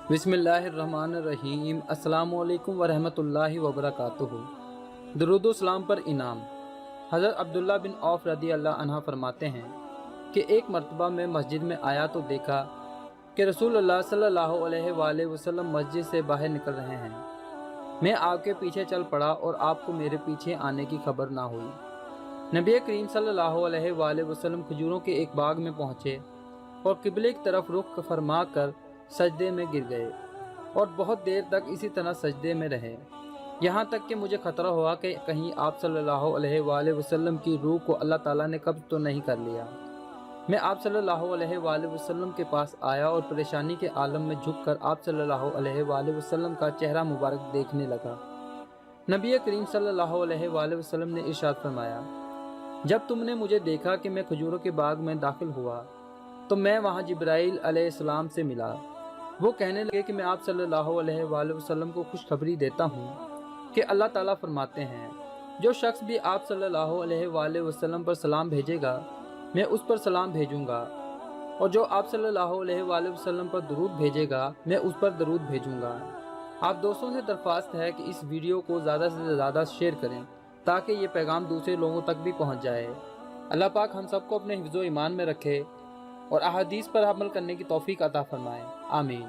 बिस्मिल्लाहिर्रहमानिर्रहीम। अस्सलामु अलैकुम वरहमतुल्लाहि वबरकातुहू। दरूद व सलाम पर इनाम। हज़रत अब्दुल्ला बिन औफ रदी अल्लाह अन्हा फरमाते हैं कि एक मरतबा मैं मस्जिद में आया तो देखा कि रसूलुल्लाह सल्लल्लाहु अलैहि वसल्लम मस्जिद से बाहर निकल रहे हैं। मैं आपके पीछे चल पड़ा और आपको मेरे पीछे आने की खबर ना हुई। नबी करीम सल्लल्लाहु अलैहि वसल्लम खजूरों के एक बाग में पहुँचे और किबले की तरफ रुख फरमा कर सजदे में गिर गए और बहुत देर तक इसी तरह सजदे में रहे, यहाँ तक कि मुझे खतरा हुआ कि कहीं आप सल्लल्लाहु अलैहि वसल्लम की रूह को अल्लाह ताला ने कब्ज़ तो नहीं कर लिया। मैं आप सल्लल्लाहु अलैहि वसल्लम के पास आया और परेशानी के आलम में झुककर आप सल्लल्लाहु अलैहि वसल्लम का चेहरा मुबारक देखने लगा। नबी करीम सल्लल्लाहु अलैहि वसल्लम ने इरशाद फरमाया, जब तुमने मुझे देखा कि मैं खजूरों के बाग में दाखिल हुआ तो मैं वहाँ जिब्राइल अलैहिस्सलाम से मिला। वो कहने लगे कि मैं आप सल्लल्लाहु अलैहि वसल्लम को खुशखबरी देता हूँ कि अल्लाह ताला फरमाते हैं, जो शख्स भी आप सल्लल्लाहु अलैहि वसल्लम पर सलाम भेजेगा मैं उस पर सलाम भेजूँगा, और जो आप सल्लल्लाहु अलैहि वसल्लम पर दरूद भेजेगा मैं उस पर दरूद भेजूँगा। आप दोस्तों से दरख्वास्त है कि इस वीडियो को ज़्यादा से ज़्यादा शेयर करें ताकि ये पैगाम दूसरे लोगों तक भी पहुँच जाए। अल्लाह पाक हम सबको अपने हिफ्ज़ो ईमान में रखे और अहादीस पर अमल करने की तौफीक अता फरमाए। आमीन।